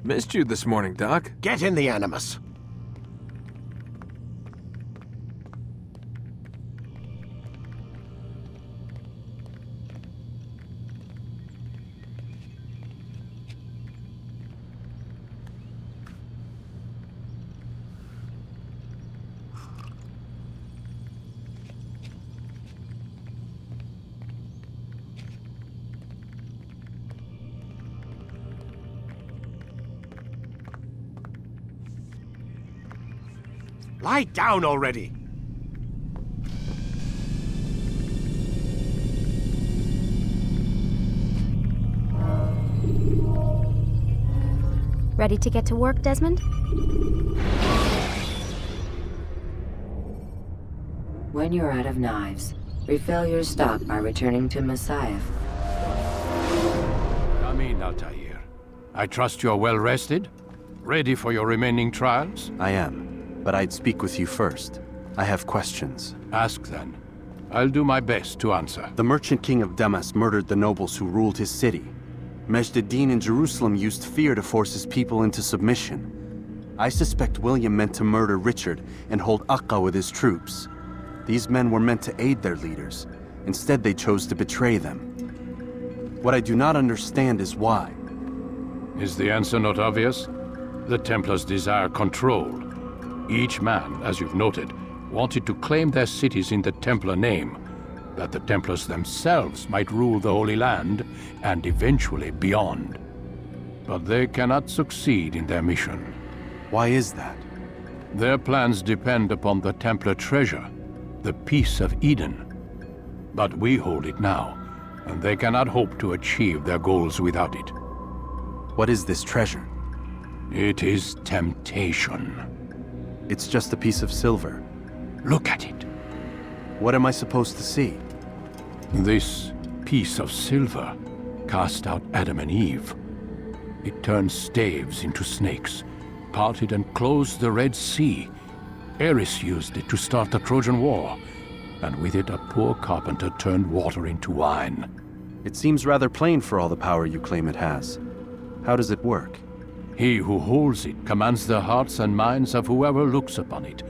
Missed you this morning, Doc. Get in the Animus. Lie down already! Ready to get to work, Desmond? When you're out of knives, refill your stock by returning to Messiah. Come in, Altair. I trust you're well rested? Ready for your remaining trials? I am, but I'd speak with you first. I have questions. Ask then. I'll do my best to answer. The merchant king of Damas murdered the nobles who ruled his city. Majd-ad-Din in Jerusalem used fear to force his people into submission. I suspect William meant to murder Richard and hold Akka with his troops. These men were meant to aid their leaders. Instead, they chose to betray them. What I do not understand is why. Is the answer not obvious? The Templars desire control. Each man, as you've noted, wanted to claim their cities in the Templar name, that the Templars themselves might rule the Holy Land and eventually beyond. But they cannot succeed in their mission. Why is that? Their plans depend upon the Templar treasure, the Peace of Eden. But we hold it now, and they cannot hope to achieve their goals without it. What is this treasure? It is temptation. It's just a piece of silver. Look at it. What am I supposed to see? This piece of silver cast out Adam and Eve. It turned staves into snakes, parted and closed the Red Sea. Eris used it to start the Trojan War, and with it a poor carpenter turned water into wine. It seems rather plain for all the power you claim it has. How does it work? He who holds it commands the hearts and minds of whoever looks upon it,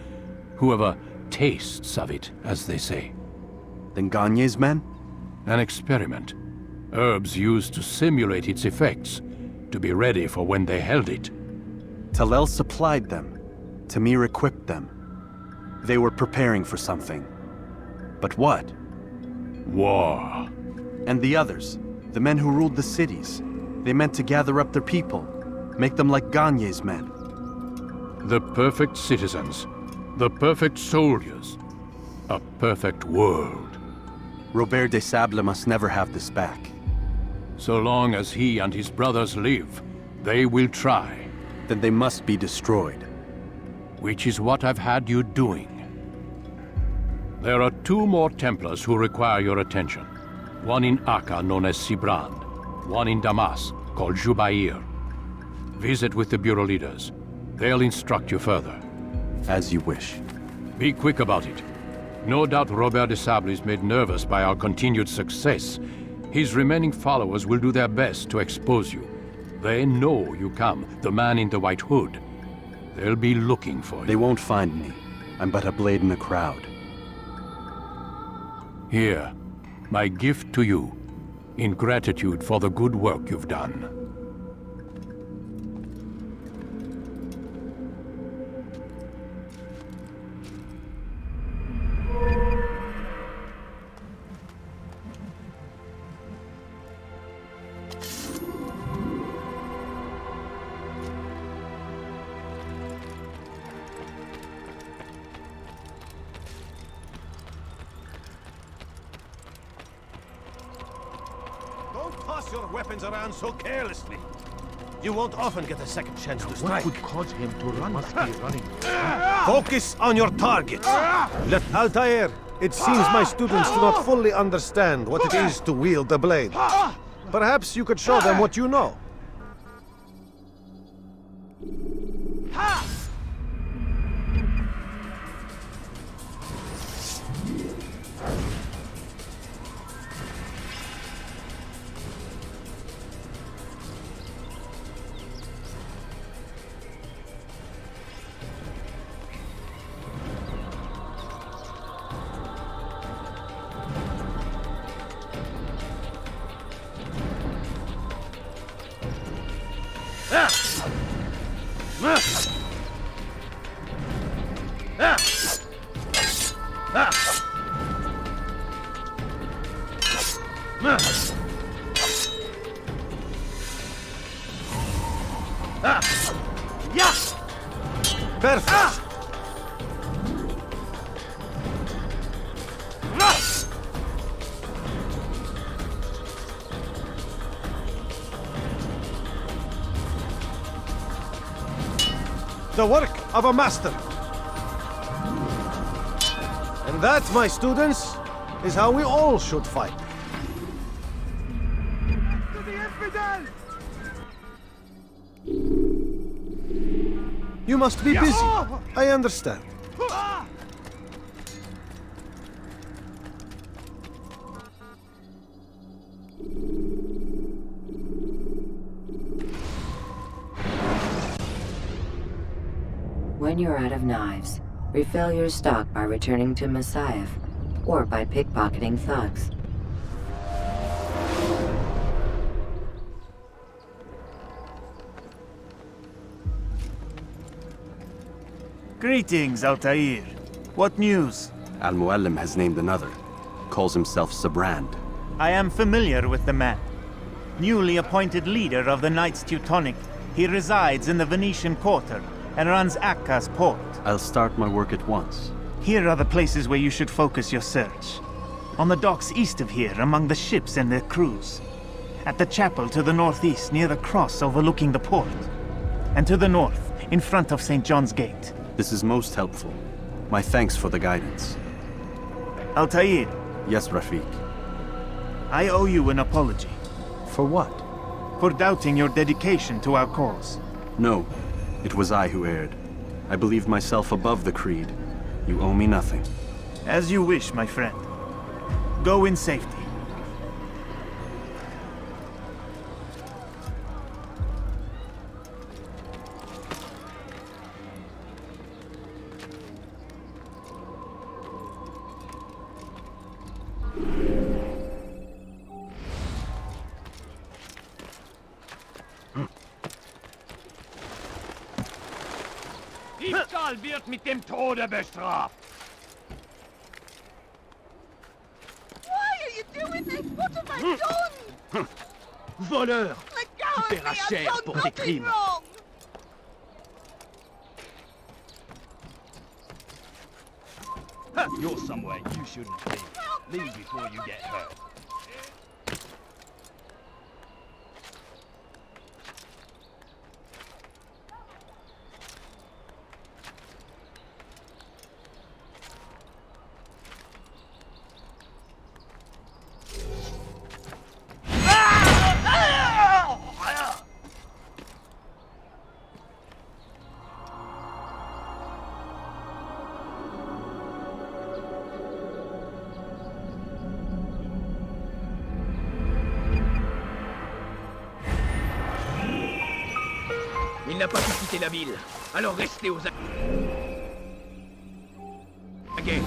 whoever tastes of it, as they say. Then Gagne's men? An experiment. Herbs used to simulate its effects, to be ready for when they held it. Talel supplied them. Tamir equipped them. They were preparing for something. But what? War. And the others, the men who ruled the cities, they meant to gather up their people, make them like Gagne's men. The perfect citizens, the perfect soldiers, a perfect world. Robert de Sable must never have this back. So long as he and his brothers live, they will try. Then they must be destroyed. Which is what I've had you doing. There are 2 more Templars who require your attention. One in Akka, known as Sibrand. One in Damas, called Jubair. Visit with the Bureau leaders. They'll instruct you further. As you wish. Be quick about it. No doubt Robert de Sable is made nervous by our continued success. His remaining followers will do their best to expose you. They know you come, the man in the white hood. They'll be looking for you. They won't find me. I'm but a blade in the crowd. Here, my gift to you, in gratitude for the good work you've done. Toss your weapons around so carelessly. You won't often get a second chance to strike. What would cause him to run? Must be running. Focus on your target. Let Altair, it seems my students do not fully understand what it is to wield the blade. Perhaps you could show them what you know. Perfect. The work of a master. And that, my students, is how we all should fight. You must be busy. I understand. When you're out of knives, refill your stock by returning to Masyaf, or by pickpocketing thugs. Greetings, Altair. What news? Al-Muallim has named another. Calls himself Sabrand. I am familiar with the man. Newly appointed leader of the Knights Teutonic, he resides in the Venetian Quarter and runs Akka's port. I'll start my work at once. Here are the places where you should focus your search. On the docks east of here, among the ships and their crews. At the chapel to the northeast, near the cross overlooking the port. And to the north, in front of St. John's Gate. This is most helpful. My thanks for the guidance. Altair, Yes, Rafiq. I owe you an apology. For what? For doubting your dedication to our cause. No, it was I who erred. I believed myself above the creed. You owe me nothing. As you wish, my friend. Go in safety. Diebstahl wird mit dem Tode bestraft. Why are you doing this? What have I done? Voleur! Let go of me! paieras I've cher done pour tes nothing crimes. wrong! You're somewhere you shouldn't be. Leave before you get hurt. Il n'a pas pu quitter la ville, alors restez aux aguets.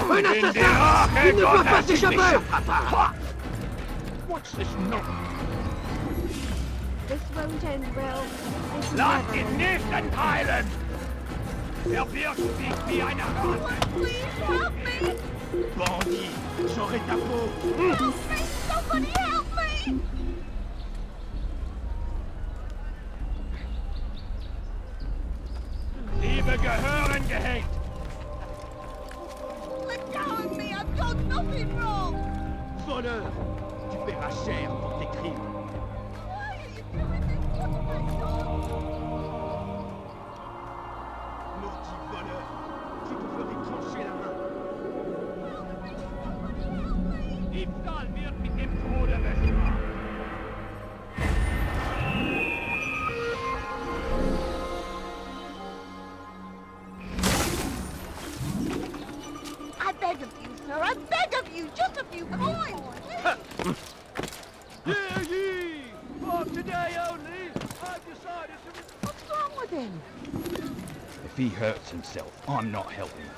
Un assassin! Il ne peut pas s'échapper! What's this note? This won't end well. This Lasst never ihn nicht entheilen! Er birgt wie eine Rate! Please help me! Bandit! J'aurai ta peau! Help me! Somebody help me! Liebe gehören gehängt! Let go of me! I've done nothing wrong! Voleur! Tu paieras cher pour tes crimes! Why are you doing this? What have I done? Maudit voleur! Je te ferai trancher la main! Help me! Somebody help me! Diebstahl wird mit dem Tode bestraft! I beg of you, sir! I beg of you! Just a few coins! Hear ye! For today only, I've decided to... What's wrong with him? If he hurts himself, I'm not helping.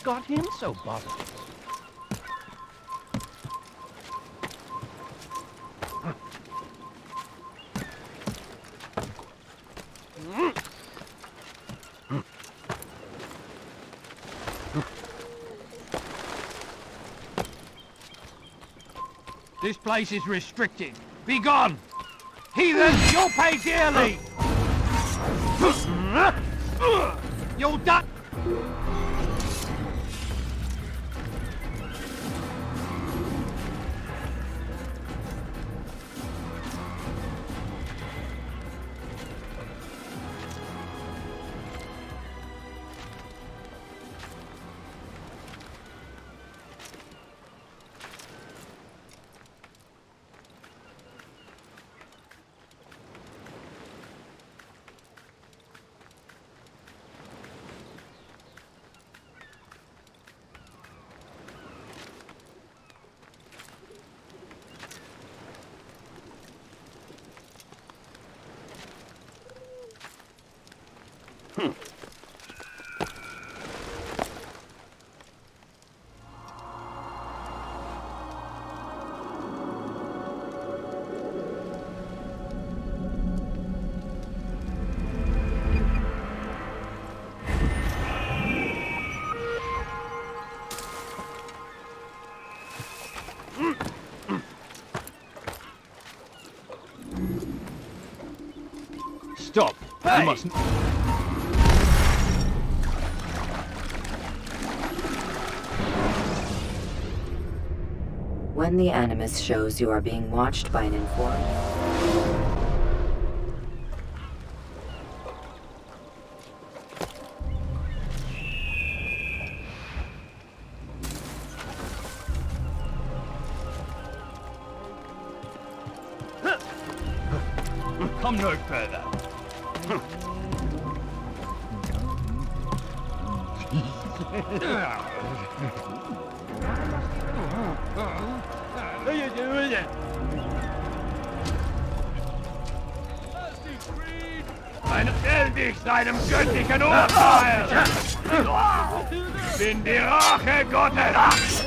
got him so bothered? This place is restricted. Be gone! Heathens, you'll pay dearly! You'll die! Stop! Hey! You mustn't. When the Animus shows you are being watched by an informant, Come no further. Stell dich seinem göttlichen Urteil! Ich bin die Rache Gottes!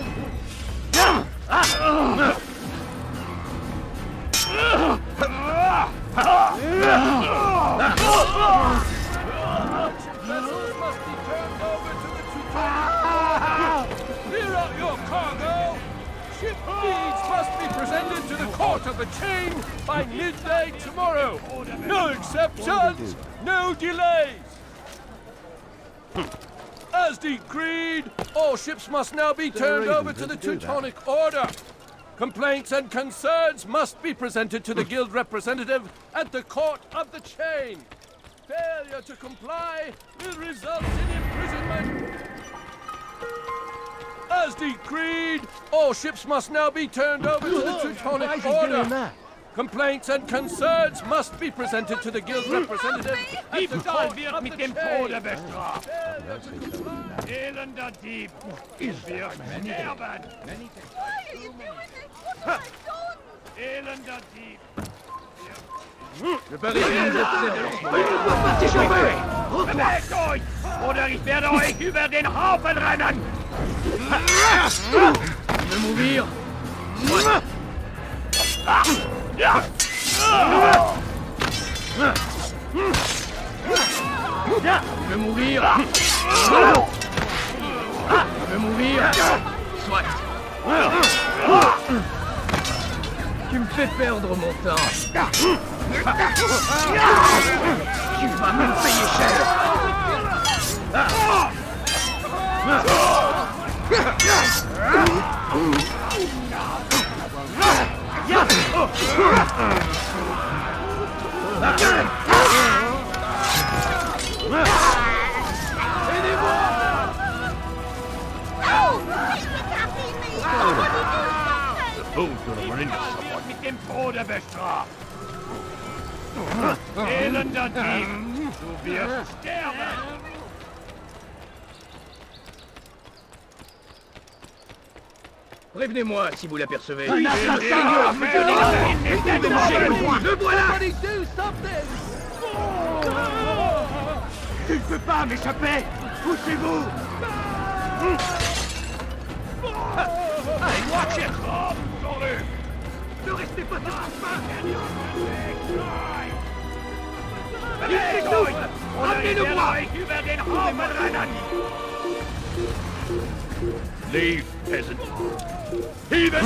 Clear out your cargo! Ship deeds must be presented to the court of the chain by midday tomorrow! No exceptions! No delays! As decreed, all ships must now be turned over to the Teutonic Order. Complaints and concerns must be presented to the guild representative at the court of the chain. Failure to comply will result in imprisonment. As decreed, all ships must now be turned over to the Teutonic Order. Complaints and concerns must be presented to the guild representative at the court of the chain. Failure to comply. Elender Dieb! Ich werde sterben! Why are you doing this? What have I done? Elender Dieb! Bewegt euch! Oder ich werde euch über den Haufen rennen! Je vais mourir! Je vais mourir! Je vais mourir! Soit! Tu me fais perdre mon temps! Tu vas me le payer cher! Mit dem Tode bestraft! Elender Dieb! Du wirst sterben! Prévenez-moi si vous l'apercevez. Un assassin! Le voilà! Tu ne peux pas m'échapper! Poussez-vous! Allez, watch it! Ne restez pas sur votre main! Il s'essouffle! Ramenez-le-moi! Leave, peasant. Heathen!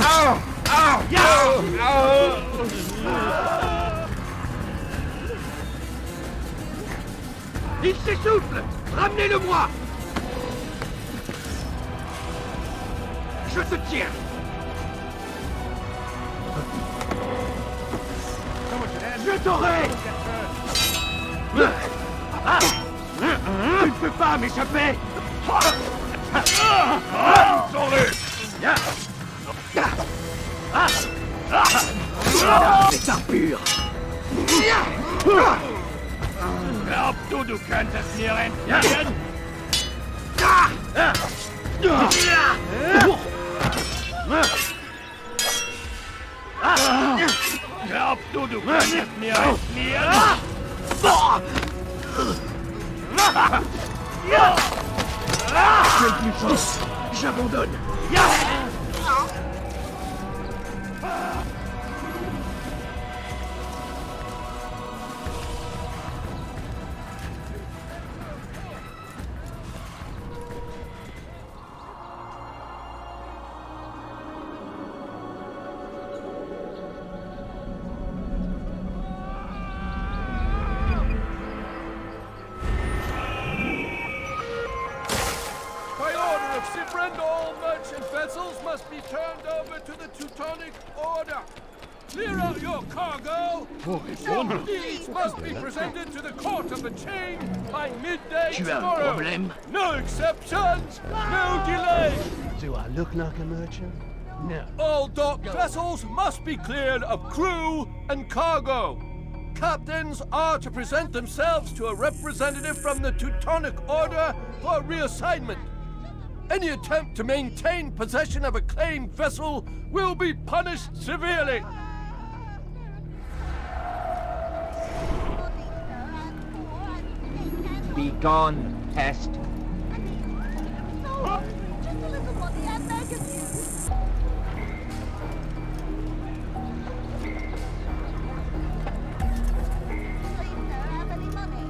Il s'essouffle! Ramenez-le-moi! Je te tiens! Je t'aurai! Tu ne peux pas m'échapper! C'est pur! Glaubst du, du könntest mir entfliehen? Glaubst du, du könntest mir entfliehen? Quelle puissance! J'abandonne! Sibrand, all merchant vessels must be turned over to the Teutonic Order. Clear out your cargo. These must be presented to the Court of the Chain by midday tomorrow. No exceptions, no delay. Do I look like a merchant? No. All docked vessels must be cleared of crew and cargo. Captains are to present themselves to a representative from the Teutonic Order for reassignment. Any attempt to maintain possession of a claimed vessel will be punished severely. Be gone, pest. No, just a little money, I beg of you. Please, sir, have any money?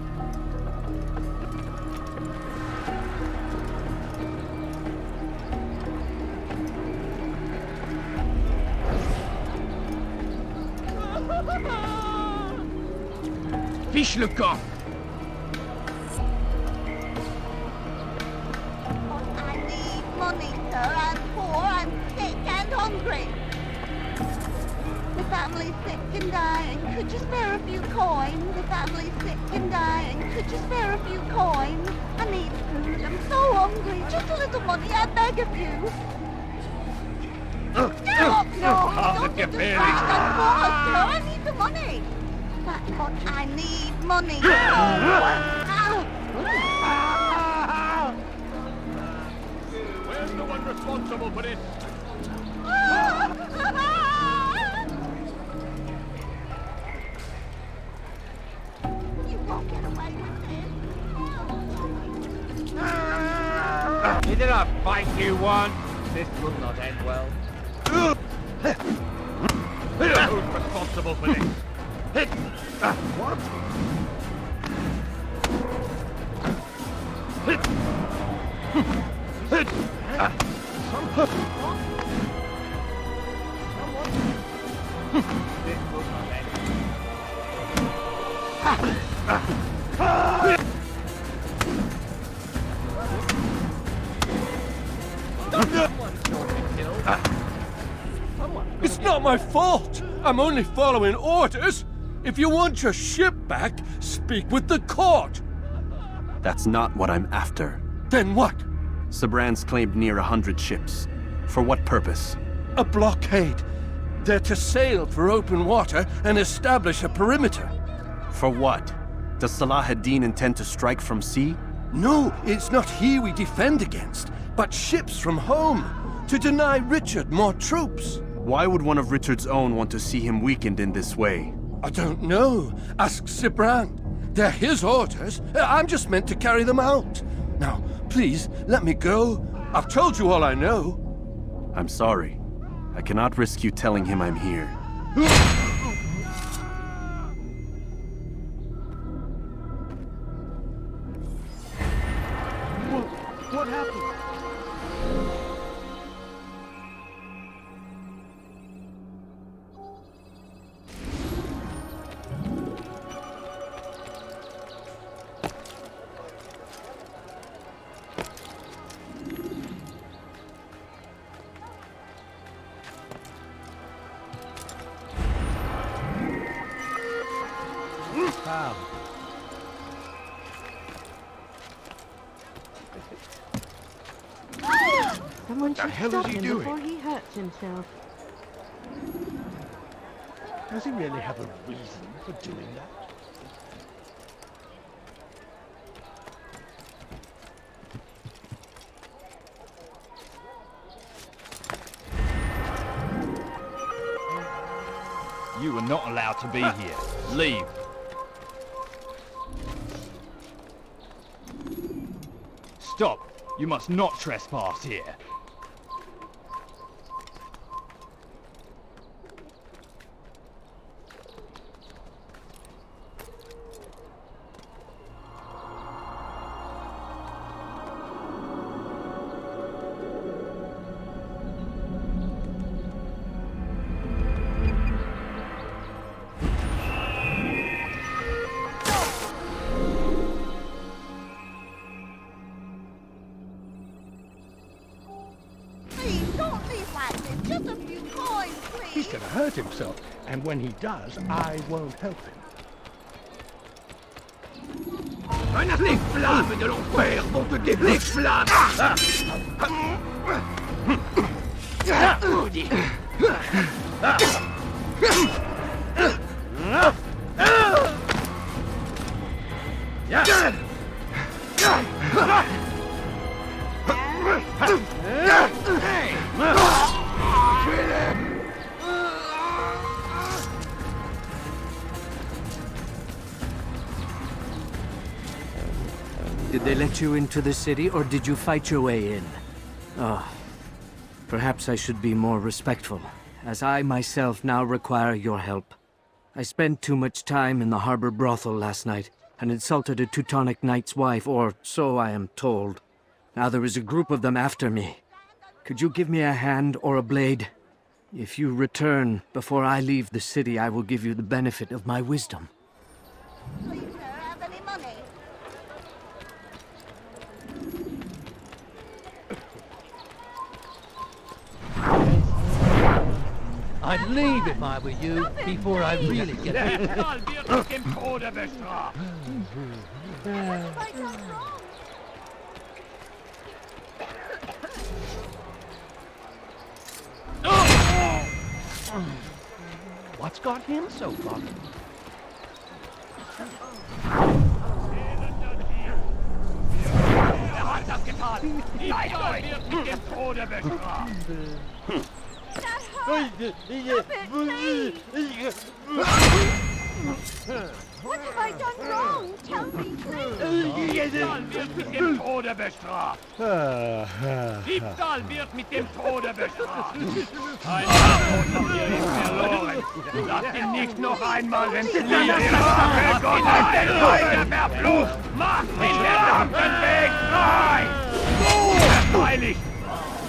Fiche le camp! I need money, sir. I'm poor, I'm sick and hungry. The family's sick and dying. Could you spare a few coins? The family's sick and dying. Could you spare a few coins? I need food. I'm so hungry. Just a little money, I beg of you. No, don't get this right. I'm poor, sir. I need the money. But I need money. Where's the one responsible for this? You won't get away with this. Is it a fight you want? This will not end well. Who's responsible for this? What? It's not my fault. I'm only following orders. If you want your ship back, speak with the court. That's not what I'm after. Then what? Sibrand's claimed near 100 ships. For what purpose? A blockade. They're to sail for open water and establish a perimeter. For what? Does Salah ad-Din intend to strike from sea? No, it's not he we defend against, but ships from home, to deny Richard more troops. Why would one of Richard's own want to see him weakened in this way? I don't know. Ask Sibrand. They're his orders. I'm just meant to carry them out. Now, please, let me go. I've told you all I know. I'm sorry. I cannot risk you telling him I'm here. What happened? Someone should stop is he him doing? before he hurts himself. Does he really have a reason for doing that? You are not allowed to be here. Leave. Stop. You must not trespass here. Please, don't leave like this. Just a few coins, please. He's gonna hurt himself, and when he does, I won't help him. Een lichtvlam de ongeveer onder de lichtvlam. Did they let you into the city, or did you fight your way in? Oh, perhaps I should be more respectful, as I myself now require your help. I spent too much time in the harbor brothel last night, and insulted a Teutonic knight's wife, or so I am told. Now there is a group of them after me. Could you give me a hand or a blade? If you return before I leave the city, I will give you the benefit of my wisdom. Please, sir, have any money? I'd leave if I were you, before I really get Der Kerl wird mit dem Tode bestraft. What have I done wrong? What's got him so bothered? Er hat das getan. Die Kerl wird mit dem Tode bestraft. That hurt. Stop it, please. What have I done wrong? Tell me, please. Diebstahl wird mit dem Tode bestraft. Diebstahl wird mit dem Tode bestraft. Ein Toter hier ist verloren. Lasst ihn nicht noch einmal entfliehen. Rache Gottes, den Leute verflucht. Macht den verdammten Weg frei. Freilich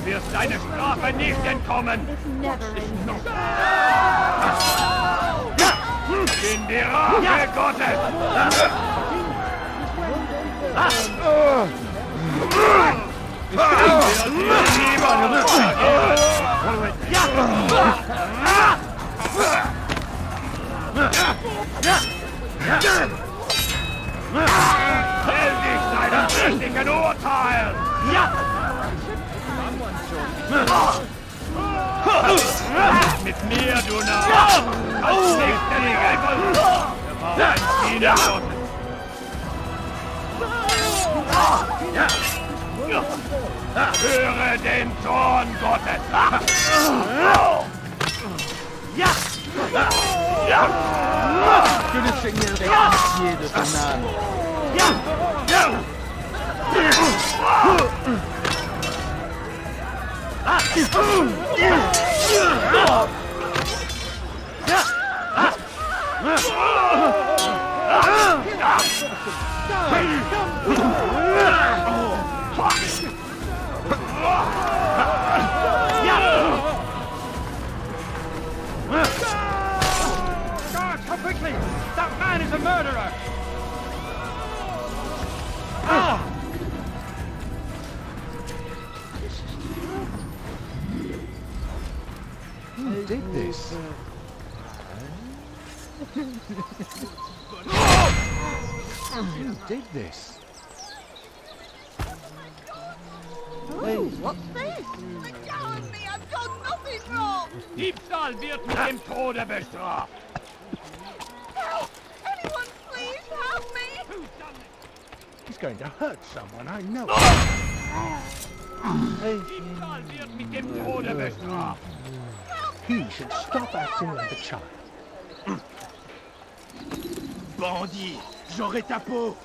wirst deine Strafe nicht entkommen. In die Rache Gottes! Stell dich deinem richtigen Urteil! Mit mir, du Narr! Als nächster Gegriffen! Ein Widerstand! Höre den Zorn Gottes! Que le Seigneur ait pitié de ton âme. Guards, come quickly! That man is a murderer! Who did this? Who did this? Ooh, what's this? Let go of me! I've done nothing wrong! Diebstahl wird mit dem Tode bestraft! Help! Anyone please help me! He's going to hurt someone, I know. Diebstahl wird mit dem Tode bestraft! He should stop acting like a child. Bandit! J'aurai ta peau!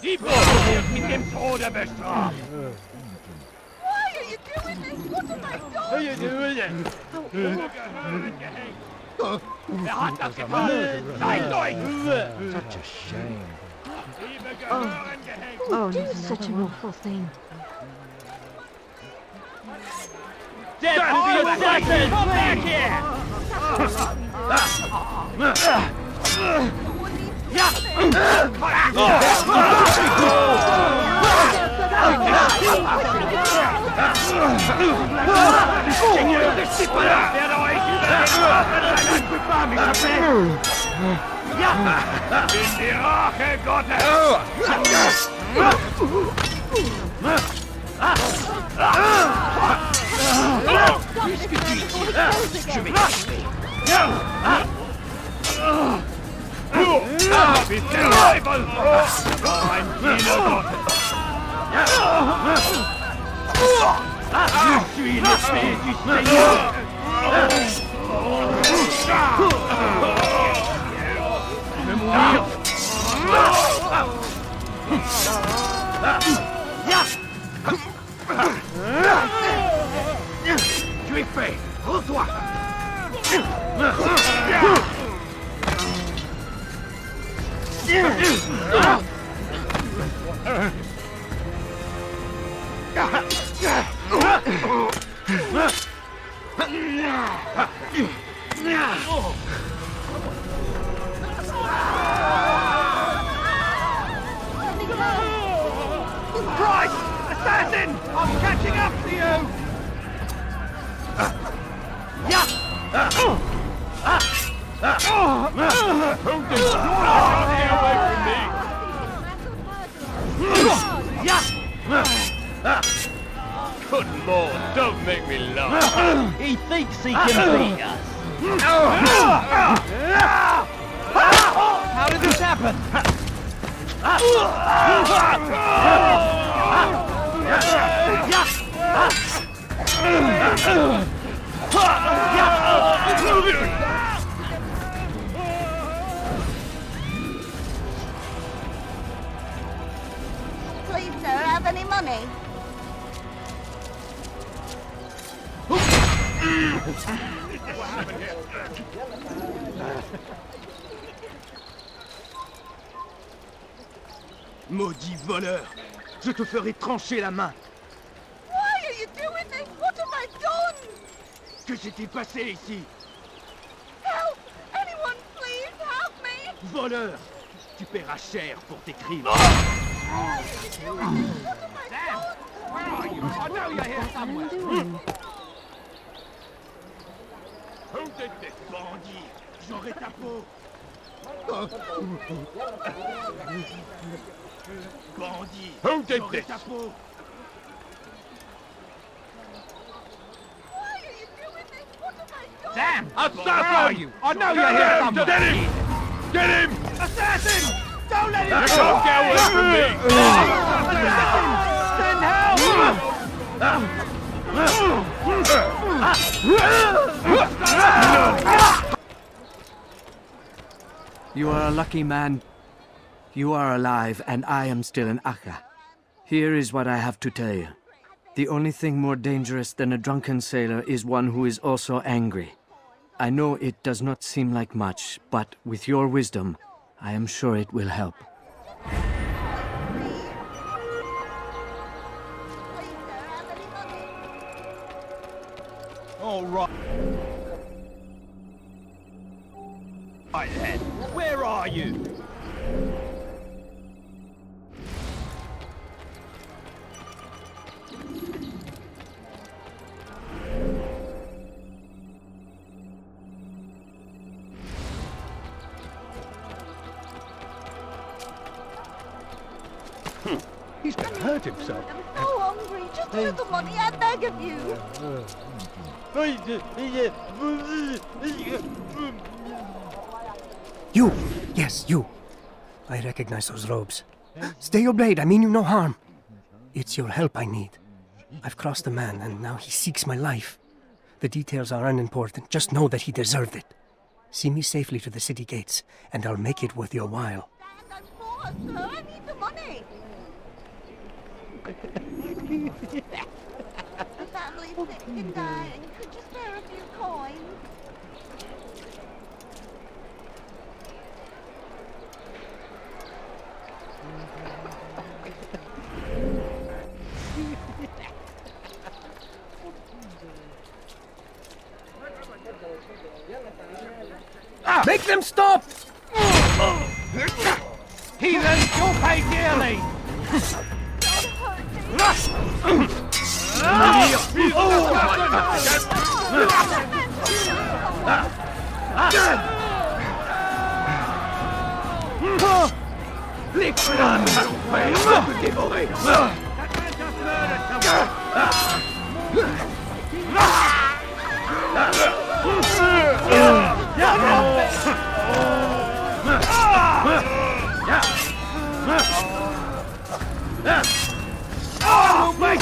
Diebstahl wird mit dem Tode bestraft! Why are you doing this? What have I done? What are you doing? Hat das getan! Zeigt euch! Such a shame. Oh, such an awful thing. Dead assassin! Come back here! Seigneur, ne sais pas là! Je ne peux pas m'échapper! In die Rache Gottes! Qu'est-ce que tu dis? Je vais t'achever! Bist du Teufel! Ein Diener Gottes! Je suis l'épée du Seigneur! Je vais mourir! Tu es fait! Rends-toi! Christ! Assassin! I'm catching up to you! Stay away from me! Good Lord, don't make me laugh. He thinks he can beat us. How did this happen? Please, sir, have any money? Maudit voleur! Je te ferai trancher la main! Why are you doing this? What have I done? Que s'est-il passé ici? Help! Anyone please help me! Voleur! Tu paieras cher pour tes crimes! Why are you doing this? What have I done? Where are you? I know you're here somewhere! Who did this, bandit? J'aurai ta peau! Bandit! Who did this? Ta peau! Why are you doing this? What have I done? Sam! Where are you? I know you're here somewhere! Get him! Get him! Assassin! Don't let him go! You can't get away from me! Assassin! Send help! You are a lucky man. You are alive, and I am still in Akka. Here is what I have to tell you. The only thing more dangerous than a drunken sailor is one who is also angry. I know it does not seem like much, but with your wisdom, I am sure it will help. All right. Right then, where are you? He's going to hurt himself. I'm so hungry. Just a little money, I beg of you. You! Yes, you. I recognize those robes. Stay your blade, I mean you no harm. It's your help I need. I've crossed a man, and now he seeks my life. The details are unimportant. Just know that he deserved it. See me safely to the city gates, and I'll make it worth your while. I'm poor, sir. I need the money. The family's sick and dying. Could you spare a few coins? Make them stop! Heathens, you'll pay dearly! I will make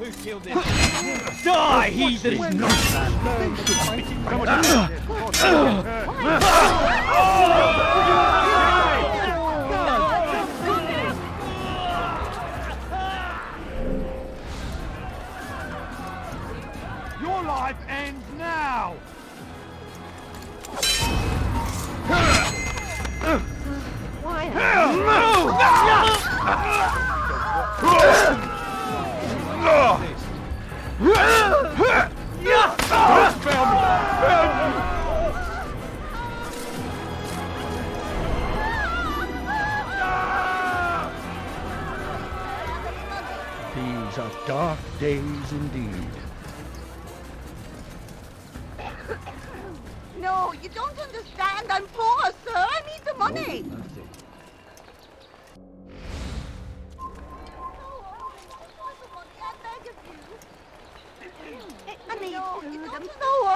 Who killed him? Die, heathen! Your life ends now! These are dark days indeed. No, you don't understand. I'm poor, sir. I need the money.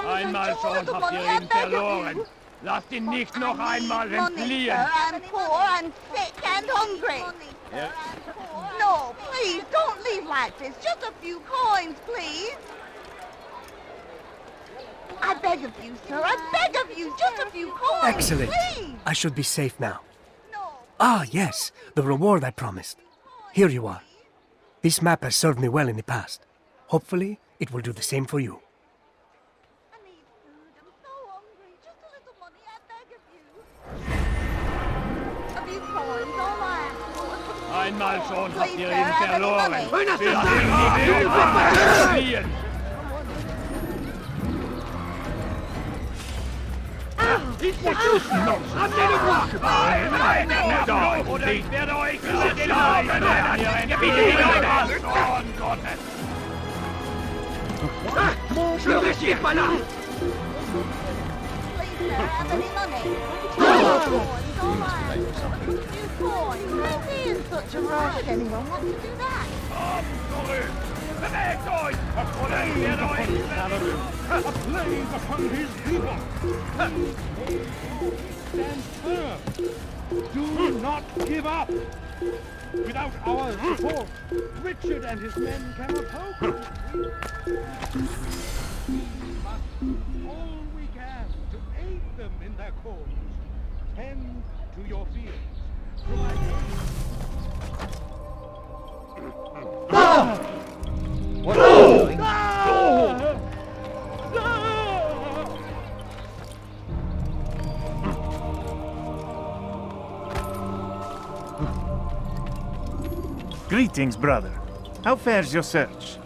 Einmal schon habt ihr ihn verloren. Lasst ihn nicht noch einmal entfliehen. I'm poor and sick and hungry. No, please, don't leave like this. Just a few coins, please. I beg of you, sir. I beg of you. Just a few coins, Excellent. please. I should be safe now. Ah, yes, the reward I promised. Here you are. This map has served me well in the past. Hopefully, it will do the same for you. Einmal schon habt ihr ihn verloren. Lasst ihn nicht entfliehen. Nein, oder ich werde euch schlagen, wenn ihr entfliehen Sohn Gottes. Such a rush. Anyone want to do that? Bewegt euch! Oder ich werde euch a plague upon his people! Stand firm! Do not give up! Without our support, Richard and his men cannot hope. We must do all we can to aid them in their cause. Tend to your fields. Provide What are you doing? Greetings, brother. How fares your search?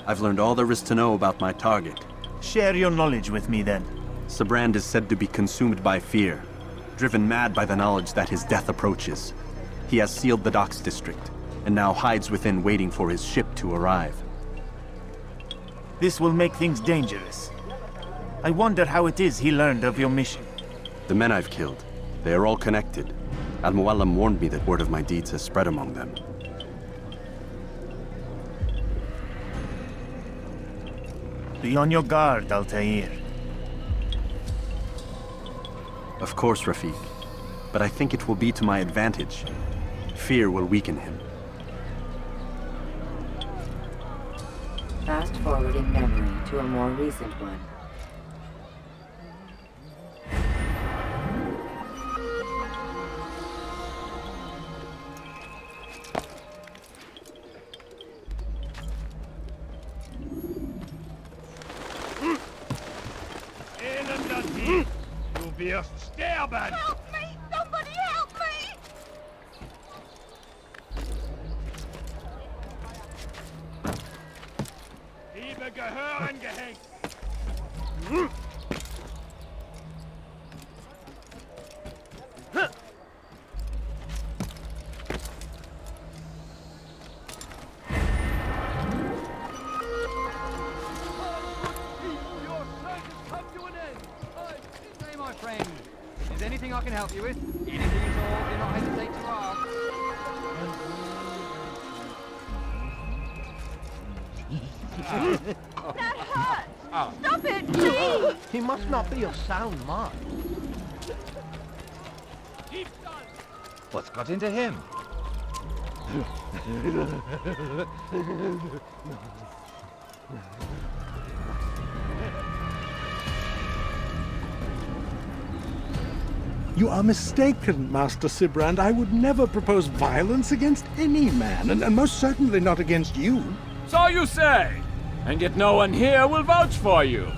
I've learned all there is to know about my target. Share your knowledge with me, then. Sibrand is said to be consumed by fear, driven mad by the knowledge that his death approaches. He has sealed the docks district, and now hides within waiting for his ship to arrive. This will make things dangerous. I wonder how it is he learned of your mission. The men I've killed, they are all connected. Al-Mualim warned me that word of my deeds has spread among them. Be on your guard, Altair. Of course, Rafiq. But I think it will be to my advantage. Fear will weaken him. Fast-forwarding memory to a more recent one. Elender Dieb! Du wirst sterben! Help me! Somebody help me! Diebe gehören gehängt! Say, my friend, if there's anything I can help you with, anything at all, do not hesitate to ask. That hurts! Stop it, please! He must not be of sound mind. What's got into him? You are mistaken, Master Sibrand. I would never propose violence against any man, and most certainly not against you. So you say, and yet no one here will vouch for you.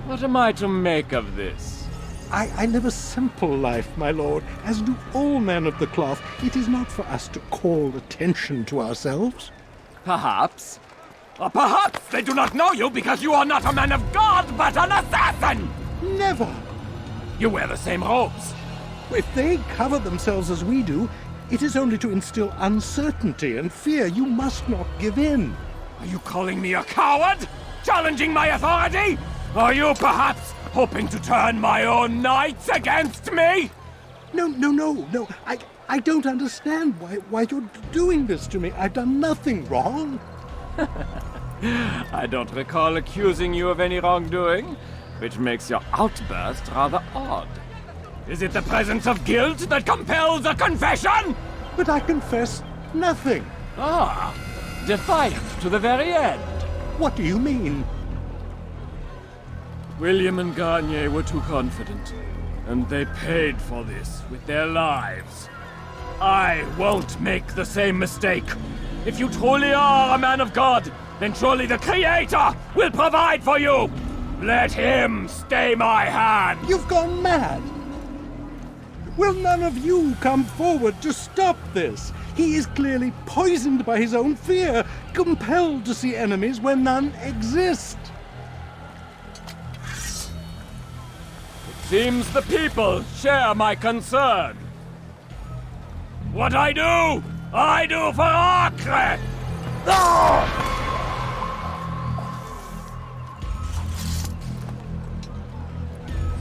What am I to make of this? I live a simple life, my lord, as do all men of the cloth. It is not for us to call attention to ourselves. Perhaps. Or perhaps they do not know you because you are not a man of God, but an assassin! Never! You wear the same robes. If they cover themselves as we do, it is only to instill uncertainty and fear. You must not give in. Are you calling me a coward? Challenging my authority? Are you perhaps hoping to turn my own knights against me? No. I don't understand why you're doing this to me. I've done nothing wrong. I don't recall accusing you of any wrongdoing, which makes your outburst rather odd. Is it the presence of guilt that compels a confession? But I confess nothing. Ah, defiant to the very end. What do you mean? William and Garnier were too confident, and they paid for this with their lives. I won't make the same mistake. If you truly are a man of God, then surely the Creator will provide for you! Let him stay my hand! You've gone mad! Will none of you come forward to stop this? He is clearly poisoned by his own fear, compelled to see enemies where none exist. Seems the people share my concern. What I do for Acre!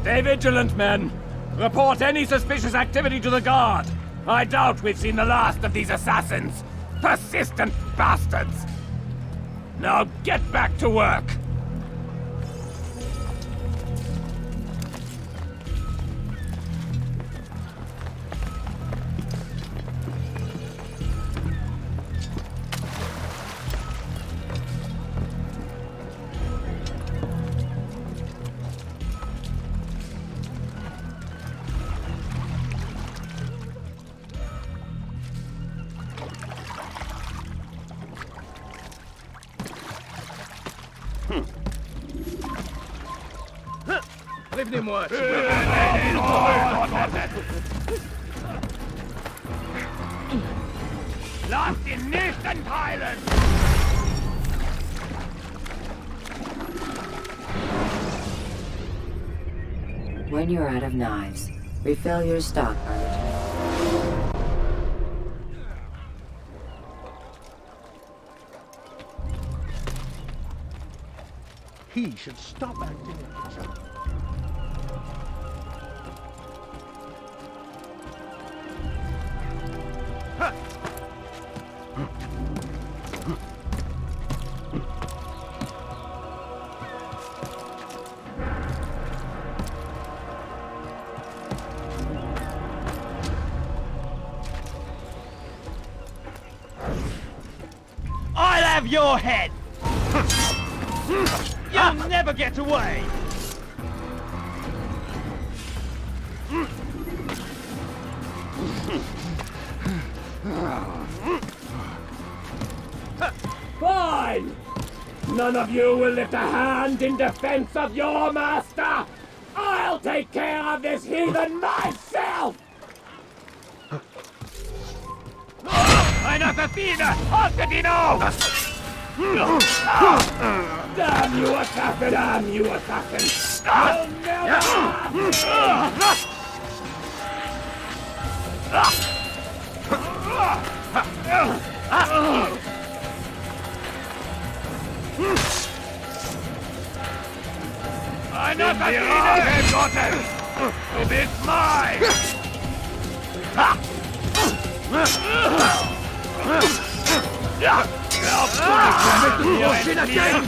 Stay vigilant, men. Report any suspicious activity to the guard. I doubt we've seen the last of these assassins. Persistent bastards. Now get back to work. Prévenez-moi. Lass ihn nicht entheilen! When you're out of knives, refill your stock by returning. He should stop acting like himself. I'll have your head! You'll never get away! Fine! None of you will lift a hand in defense of your master! I'll take care of this heathen myself! Einer Verfehler! Haltet ihn auf! Damn you, assassin! Damn you, assassin! I'll never... Einer Verfehler! Gottes! Du bist mein! Glaubst du nicht, wir müssen hier entfliehen?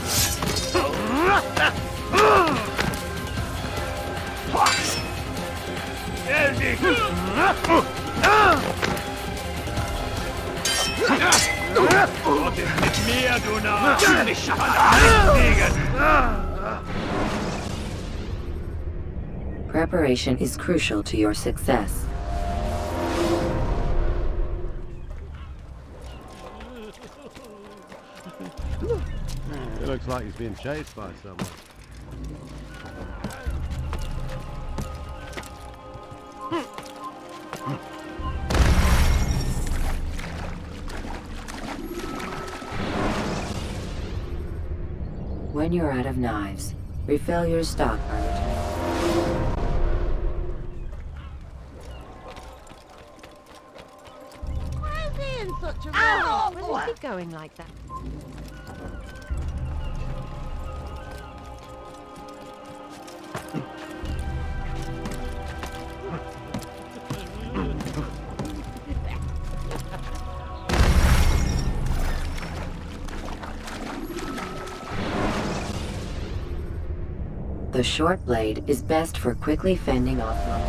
Stell dich! Gott ist mit mir, du Narr! Ich schaffe alles! Preparation is crucial to your success. It looks like he's being chased by someone. When you're out of knives, refill your stock by returning. Why is he in such a rush? Where is he going like that? The short blade is best for quickly fending off lumber.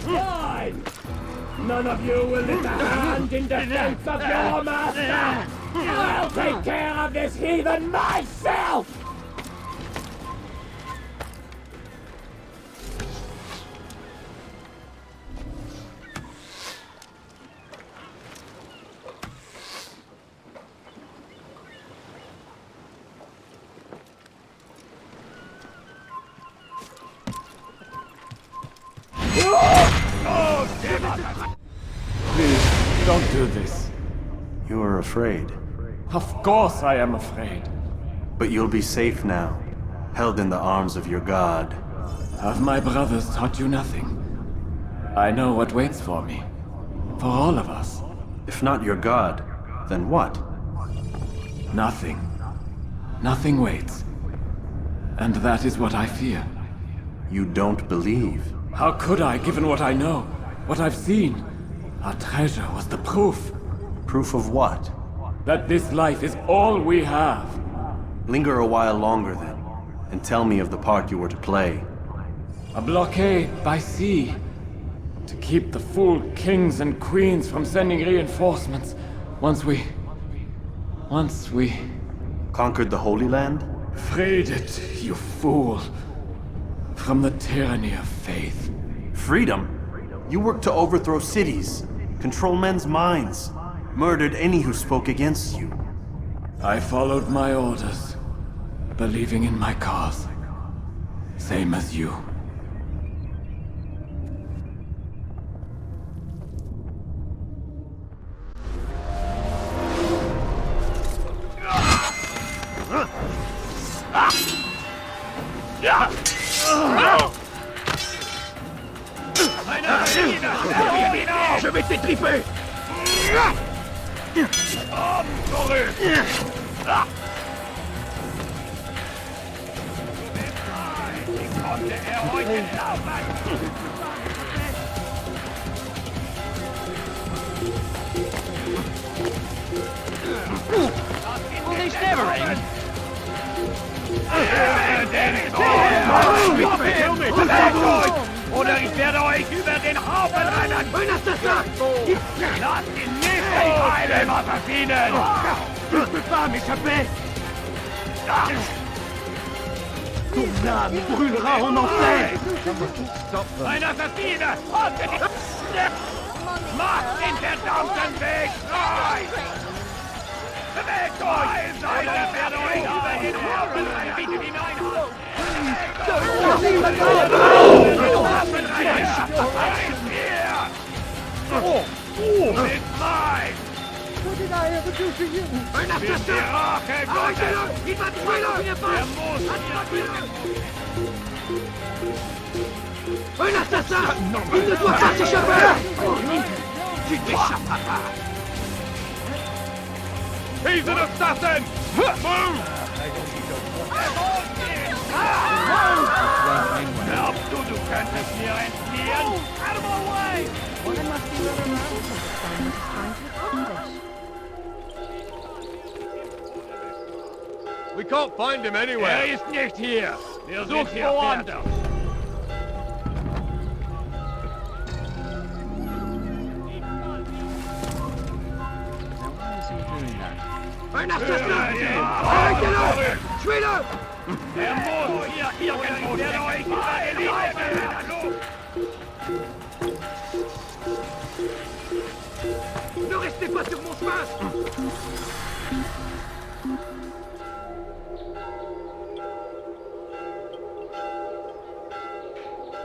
Fine! None of you will lift a hand in defense of your master! I'll take care of this heathen myself! Please, don't do this. You are afraid. Of course I am afraid. But you'll be safe now, held in the arms of your god. Have my brothers taught you nothing? I know what waits for me. For all of us. If not your god, then what? Nothing. Nothing waits. And that is what I fear. You don't believe. How could I, given what I know? What I've seen, our treasure was the proof. Proof of what? That this life is all we have. Linger a while longer then, and tell me of the part you were to play. A blockade by sea. To keep the fool kings and queens from sending reinforcements. Once we... Conquered the Holy Land? Freed it, you fool. From the tyranny of faith. Freedom? You worked to overthrow cities, control men's minds, murdered any who spoke against you. I followed my orders, believing in my cause. Same as you. Je vais t'étriper! Oh, mourus! Wie konnte heute laufen? Will they stabbering? Oder ich werde euch über den Haufen rennen! Lasst ihn nicht heilen, Assassinen! Je ne peux pas m'échapper! Ton âme brûlera en enfer! Ein Assassine! Macht den verdammten Weg frei! Bewegt euch! Oder ich werde euch über den Haufen rennen! Bitte hineinhauen! It's mine! What did I ever do to you? Un assassin! Arrêtez-le! Il va tuer un assassin! Il ne doit pas s'échapper! Tu t'échapperas pas! He's an assassin! Move! Glaubst du, du könntest mir entfliehen? Out of my way! One must be running around for the time trying to accomplish. We can't find him anywhere. Ist nicht hier. Wir sind hier woanders. Un assassin! Arrêtez-le! Tuez-le! Er muss hier irgendwo der euch überlebt! Ne restez pas sur mon chemin!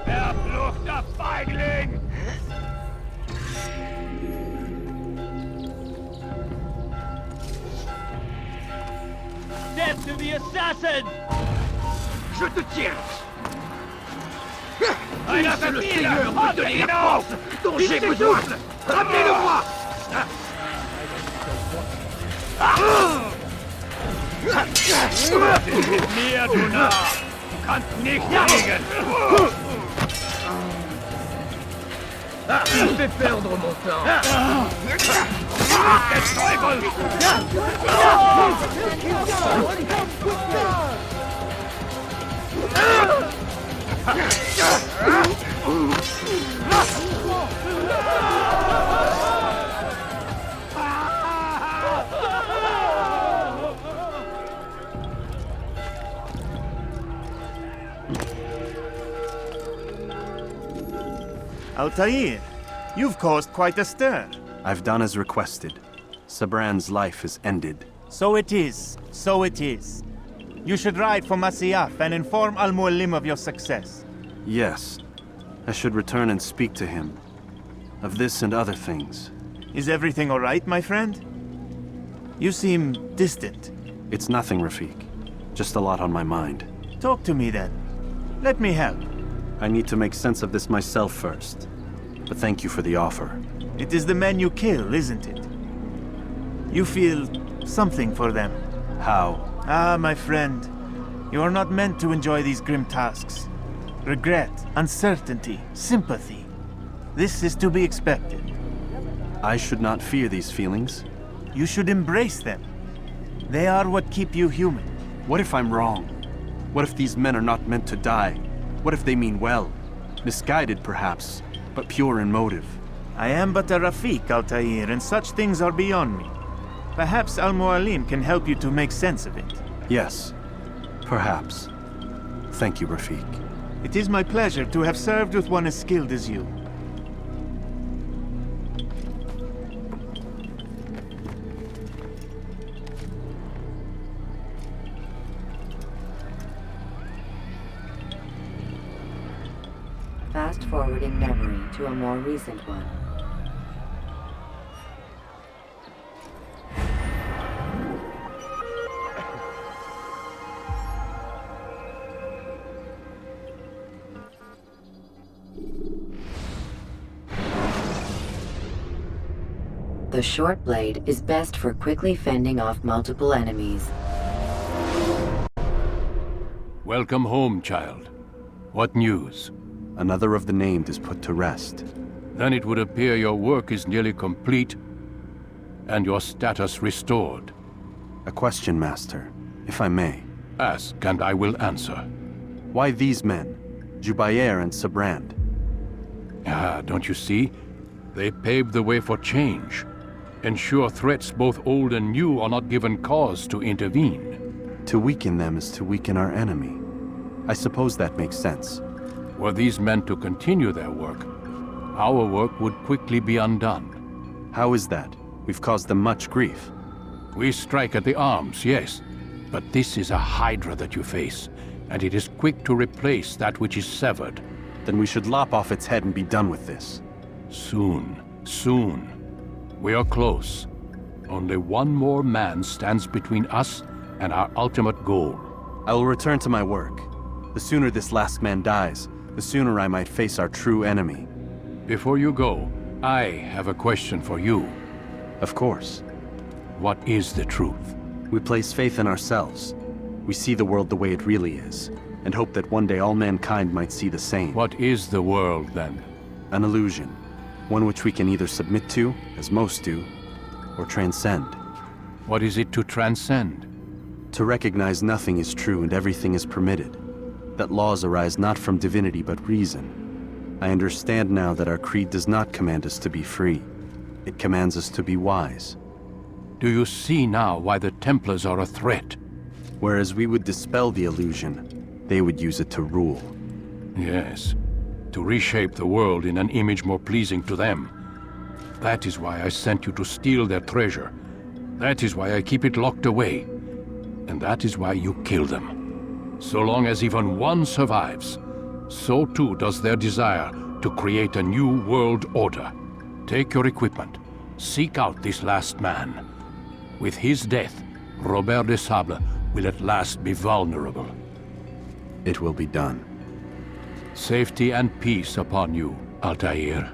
Verfluchter Feigling! Death to the assassin! Je te tiens! Un assassin! Le Seigneur m'a donné la force dont j'ai besoin! Ramenez-le-moi! Das ist mit mir, du Narr! Du kannst nicht fliegen! Je vais perdre mon temps! Des Teufel! Altair, you've caused quite a stir. I've done as requested. Sabran's life is ended. So it is. So it is. You should ride for Masyaf and inform Al-Mualim of your success. Yes. I should return and speak to him. Of this and other things. Is everything all right, my friend? You seem distant. It's nothing, Rafik. Just a lot on my mind. Talk to me then. Let me help. I need to make sense of this myself first. But thank you for the offer. It is the men you kill, isn't it? You feel something for them. How? Ah, my friend. You are not meant to enjoy these grim tasks. Regret, uncertainty, sympathy. This is to be expected. I should not fear these feelings. You should embrace them. They are what keep you human. What if I'm wrong? What if these men are not meant to die? What if they mean well? Misguided, perhaps, but pure in motive. I am but a Rafik, Altair, and such things are beyond me. Perhaps Al-Mualim can help you to make sense of it. Yes, perhaps. Thank you, Rafik. It is my pleasure to have served with one as skilled as you. Fast-forwarding memory to a more recent one. The short blade is best for quickly fending off multiple enemies. Welcome home, child. What news? Another of the named is put to rest. Then it would appear your work is nearly complete, and your status restored. A question, Master, if I may. Ask, and I will answer. Why these men, Jubayer and Sabrand? Ah, don't you see? They paved the way for change. Ensure threats both old and new are not given cause to intervene. To weaken them is to weaken our enemy. I suppose that makes sense. Were these men to continue their work, our work would quickly be undone. How is that? We've caused them much grief. We strike at the arms, yes, but this is a hydra that you face, and it is quick to replace that which is severed. Then we should lop off its head and be done with this. Soon, soon. We are close. Only one more man stands between us and our ultimate goal. I will return to my work. The sooner this last man dies, the sooner I might face our true enemy. Before you go, I have a question for you. Of course. What is the truth? We place faith in ourselves. We see the world the way it really is, and hope that one day all mankind might see the same. What is the world, then? An illusion. One which we can either submit to, as most do, or transcend. What is it to transcend? To recognize nothing is true and everything is permitted. That laws arise not from divinity but reason. I understand now that our creed does not command us to be free. It commands us to be wise. Do you see now why the Templars are a threat? Whereas we would dispel the illusion, they would use it to rule. Yes, to reshape the world in an image more pleasing to them. That is why I sent you to steal their treasure. That is why I keep it locked away. And that is why you kill them. So long as even one survives, so too does their desire to create a new world order. Take your equipment. Seek out this last man. With his death, Robert de Sable will at last be vulnerable. It will be done. Safety and peace upon you, Altair.